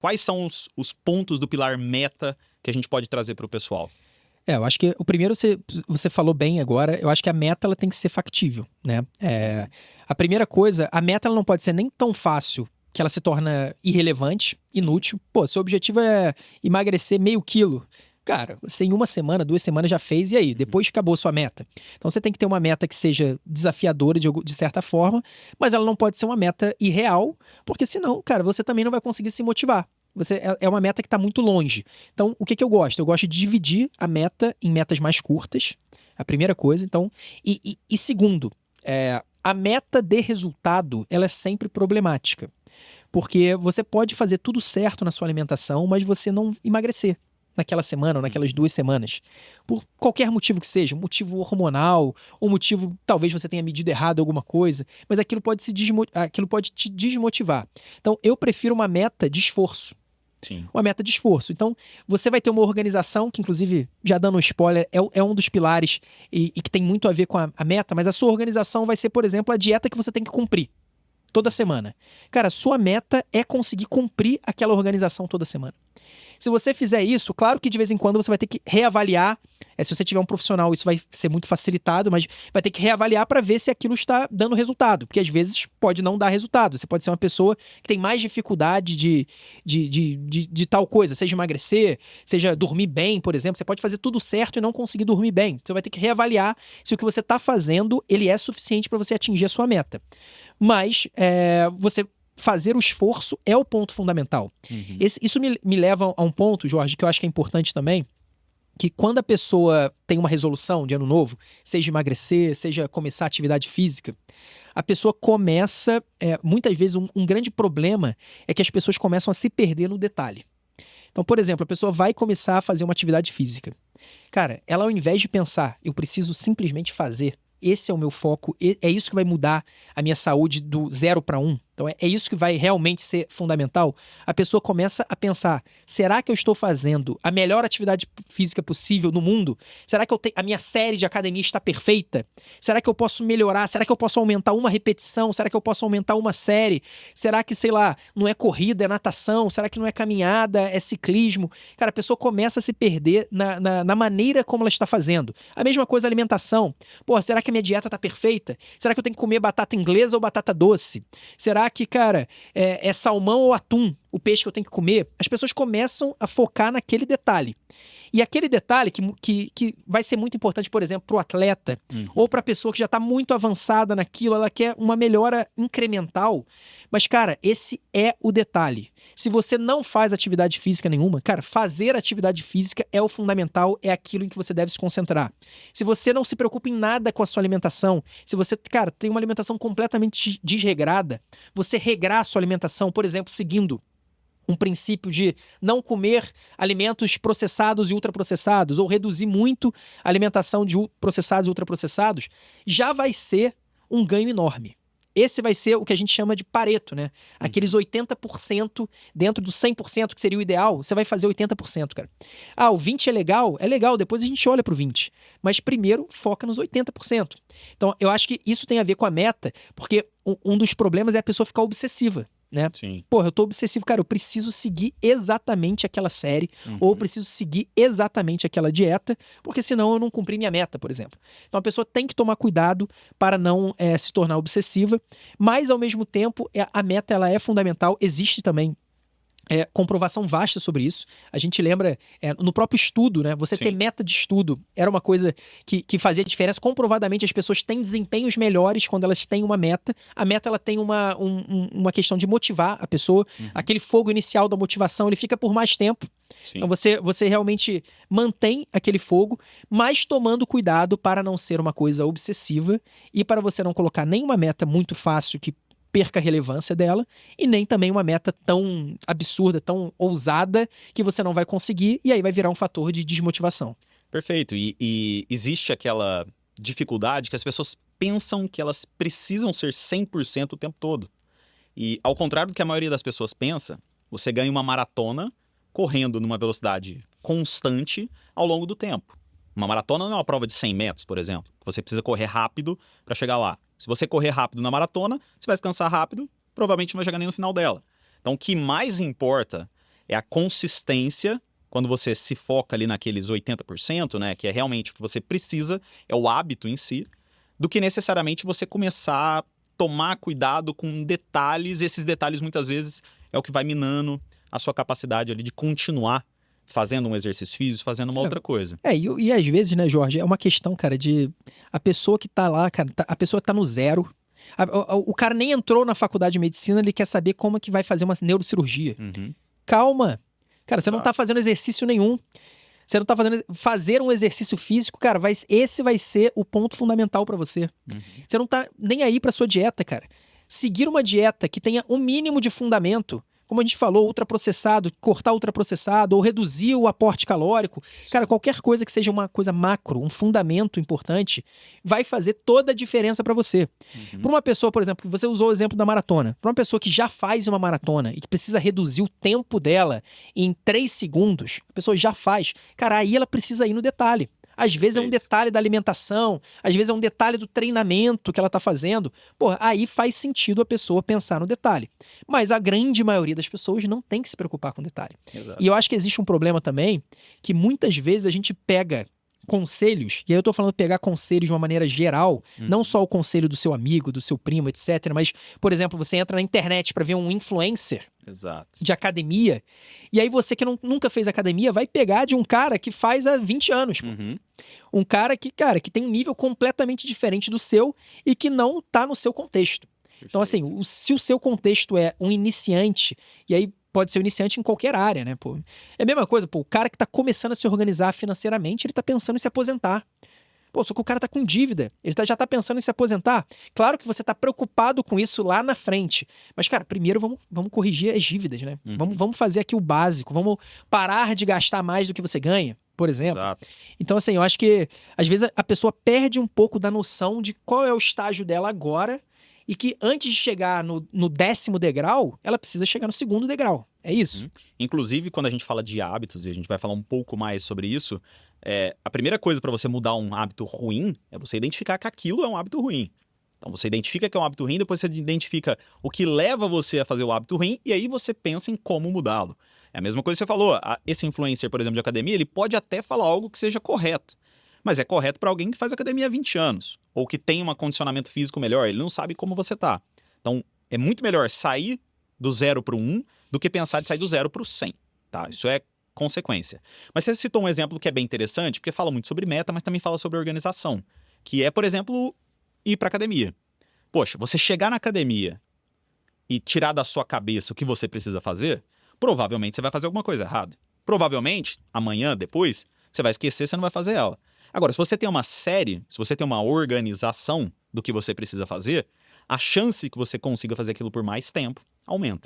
Quais são os pontos do pilar meta que a gente pode trazer para o pessoal? Eu acho que o primeiro você falou bem agora, eu acho que a meta ela tem que ser factível, né? A primeira coisa, a meta ela não pode ser nem tão fácil que ela se torna irrelevante, inútil. Pô, seu objetivo é emagrecer meio quilo. Cara, você em 1 semana, 2 semanas já fez, e aí? Depois acabou sua meta. Então você tem que ter uma meta que seja desafiadora de certa forma, mas ela não pode ser uma meta irreal, porque senão, cara, você também não vai conseguir se motivar. É uma meta que está muito longe. Então, o que eu gosto? Eu gosto de dividir a meta em metas mais curtas, a primeira coisa. Então, e segundo, a meta de resultado, ela é sempre problemática. Porque você pode fazer tudo certo na sua alimentação, mas você não emagrecer naquela semana ou naquelas 2 semanas. Por qualquer motivo que seja, um motivo hormonal, ou motivo, talvez você tenha medido errado alguma coisa, mas aquilo pode te desmotivar. Então, eu prefiro uma meta de esforço. Sim. Uma meta de esforço. Então, você vai ter uma organização, que inclusive, já dando um spoiler, é um dos pilares e que tem muito a ver com a meta, mas a sua organização vai ser, por exemplo, a dieta que você tem que cumprir toda semana. Cara, sua meta é conseguir cumprir aquela organização toda semana. Se você fizer isso, claro que de vez em quando você vai ter que reavaliar. Se você tiver um profissional, isso vai ser muito facilitado, mas vai ter que reavaliar para ver se aquilo está dando resultado. Porque às vezes pode não dar resultado. Você pode ser uma pessoa que tem mais dificuldade de tal coisa, seja emagrecer, seja dormir bem, por exemplo. Você pode fazer tudo certo e não conseguir dormir bem. Você vai ter que reavaliar se o que você está fazendo ele é suficiente para você atingir a sua meta. Mas você fazer o esforço é o ponto fundamental. Uhum. Isso me leva a um ponto, Jorge, que eu acho que é importante também, que quando a pessoa tem uma resolução de ano novo, seja emagrecer, seja começar atividade física, a pessoa começa, muitas vezes um grande problema é que as pessoas começam a se perder no detalhe. Então, por exemplo, a pessoa vai começar a fazer uma atividade física. Cara, ela ao invés de pensar, eu preciso simplesmente fazer, esse é o meu foco, é isso que vai mudar a minha saúde do 0 para 1. Então é isso que vai realmente ser fundamental. A pessoa começa a pensar, será que eu estou fazendo a melhor atividade física possível no mundo? Será que a minha série de academia está perfeita? Será que eu posso melhorar? Será que eu posso aumentar uma repetição? Será que eu posso aumentar uma série? Será que, sei lá, não é corrida, é natação? Será que não é caminhada, é ciclismo? Cara, a pessoa começa a se perder na maneira como ela está fazendo. A mesma coisa a alimentação. Pô, será que a minha dieta está perfeita? Será que eu tenho que comer batata inglesa ou batata doce? Será que, cara, é salmão ou atum o peixe que eu tenho que comer? As pessoas começam a focar naquele detalhe. E aquele detalhe que vai ser muito importante, por exemplo, para o atleta ou para a pessoa que já está muito avançada naquilo, ela quer uma melhora incremental. Mas, cara, esse é o detalhe. Se você não faz atividade física nenhuma, cara, fazer atividade física é o fundamental, é aquilo em que você deve se concentrar. Se você não se preocupa em nada com a sua alimentação, se você, cara, tem uma alimentação completamente desregrada, você regrar a sua alimentação, por exemplo, seguindo um princípio de não comer alimentos processados e ultraprocessados, ou reduzir muito a alimentação de processados e ultraprocessados, já vai ser um ganho enorme. Esse vai ser o que a gente chama de Pareto, né? Aqueles 80% dentro do 100% que seria o ideal, você vai fazer 80%, cara. O 20% é legal, depois a gente olha pro 20%. Mas primeiro, foca nos 80%. Então, eu acho que isso tem a ver com a meta, porque um dos problemas é a pessoa ficar obsessiva, né? Sim. Porra, eu tô obsessivo, cara, eu preciso seguir exatamente aquela série, ou eu preciso seguir exatamente aquela dieta, porque senão eu não cumpri minha meta, por exemplo. Então a pessoa tem que tomar cuidado para não se tornar obsessiva, mas ao mesmo tempo a meta ela é fundamental, existe também comprovação vasta sobre isso. A gente lembra no próprio estudo, né? Você ter meta de estudo era uma coisa que fazia diferença. Comprovadamente, as pessoas têm desempenhos melhores quando elas têm uma meta. A meta ela tem uma questão de motivar a pessoa. Aquele fogo inicial da motivação, ele fica por mais tempo. Sim. Então você realmente mantém aquele fogo, mas tomando cuidado para não ser uma coisa obsessiva e para você não colocar nenhuma meta muito fácil que perca a relevância dela, e nem também uma meta tão absurda, tão ousada, que você não vai conseguir, e aí vai virar um fator de desmotivação. Perfeito. E existe aquela dificuldade que as pessoas pensam que elas precisam ser 100% o tempo todo. E ao contrário do que a maioria das pessoas pensa, você ganha uma maratona correndo numa velocidade constante ao longo do tempo. Uma maratona não é uma prova de 100 metros, por exemplo. Você precisa correr rápido para chegar lá. Se você correr rápido na maratona, você vai se cansar rápido, provavelmente não vai chegar nem no final dela. Então, o que mais importa é a consistência, quando você se foca ali naqueles 80%, né, que é realmente o que você precisa, é o hábito em si, do que necessariamente você começar a tomar cuidado com detalhes. Esses detalhes, muitas vezes, é o que vai minando a sua capacidade ali de continuar fazendo um exercício físico, fazendo uma outra coisa. E às vezes, né, Jorge, é uma questão, cara, de a pessoa que tá lá, cara, a pessoa tá no zero. O cara nem entrou na faculdade de medicina, ele quer saber como é que vai fazer uma neurocirurgia. Uhum. Calma. Cara, você não tá Exato. fazendo exercício nenhum. Você não tá fazendo. Fazer um exercício físico, cara, esse vai ser o ponto fundamental pra você. Uhum. Você não tá nem aí pra sua dieta, cara. Seguir uma dieta que tenha um mínimo de fundamento, como a gente falou, ultraprocessado, cortar ultraprocessado, ou reduzir o aporte calórico. Cara, qualquer coisa que seja uma coisa macro, um fundamento importante, vai fazer toda a diferença pra você. Uhum. Para uma pessoa, por exemplo, que você usou o exemplo da maratona, para uma pessoa que já faz uma maratona e que precisa reduzir o tempo dela em 3 segundos, a pessoa já faz. Cara, aí ela precisa ir no detalhe. Às vezes é um Perfeito. detalhe da alimentação, às vezes é um detalhe do treinamento que ela tá fazendo. Pô, aí faz sentido a pessoa pensar no detalhe. Mas a grande maioria das pessoas não tem que se preocupar com detalhe. Exato. E eu acho que existe um problema também, que muitas vezes a gente pega conselhos, e aí eu tô falando pegar conselhos de uma maneira geral, não só o conselho do seu amigo, do seu primo, etc, mas, por exemplo, você entra na internet pra ver um influencer Exato. de academia, e aí você que nunca fez academia vai pegar de um cara que faz há 20 anos, pô. Uhum. Um cara, que tem um nível completamente diferente do seu e que não tá no seu contexto. Então, assim, Perfeito. se o seu contexto é um iniciante, e aí pode ser um iniciante em qualquer área, né, pô? É a mesma coisa, pô, o cara que tá começando a se organizar financeiramente, ele tá pensando em se aposentar. Pô, só que o cara tá com dívida, ele já tá pensando em se aposentar. Claro que você tá preocupado com isso lá na frente, mas, cara, primeiro vamos corrigir as dívidas, né? Uhum. Vamos fazer aqui o básico, vamos parar de gastar mais do que você ganha, por exemplo. Exato. Então, assim, eu acho que às vezes a pessoa perde um pouco da noção de qual é o estágio dela agora e que antes de chegar no 10º degrau, ela precisa chegar no 2º degrau. É isso? Uhum. Inclusive, quando a gente fala de hábitos, e a gente vai falar um pouco mais sobre isso, a primeira coisa para você mudar um hábito ruim é você identificar que aquilo é um hábito ruim. Então você identifica que é um hábito ruim, depois você identifica o que leva você a fazer o hábito ruim, e aí você pensa em como mudá-lo. É a mesma coisa que você falou. Esse influencer, por exemplo, de academia, ele pode até falar algo que seja correto. Mas é correto para alguém que faz academia há 20 anos. Ou que tem um condicionamento físico melhor. Ele não sabe como você tá. Então, é muito melhor sair do 0 para o 1 do que pensar de sair do 0 para o 100. Tá? Isso é consequência. Mas você citou um exemplo que é bem interessante, porque fala muito sobre meta, mas também fala sobre organização. Que é, por exemplo, ir para academia. Poxa, você chegar na academia e tirar da sua cabeça o que você precisa fazer, provavelmente você vai fazer alguma coisa errada. Provavelmente, amanhã, depois, você vai esquecer, você não vai fazer ela. Agora, se você tem uma série, se você tem uma organização do que você precisa fazer, a chance que você consiga fazer aquilo por mais tempo aumenta.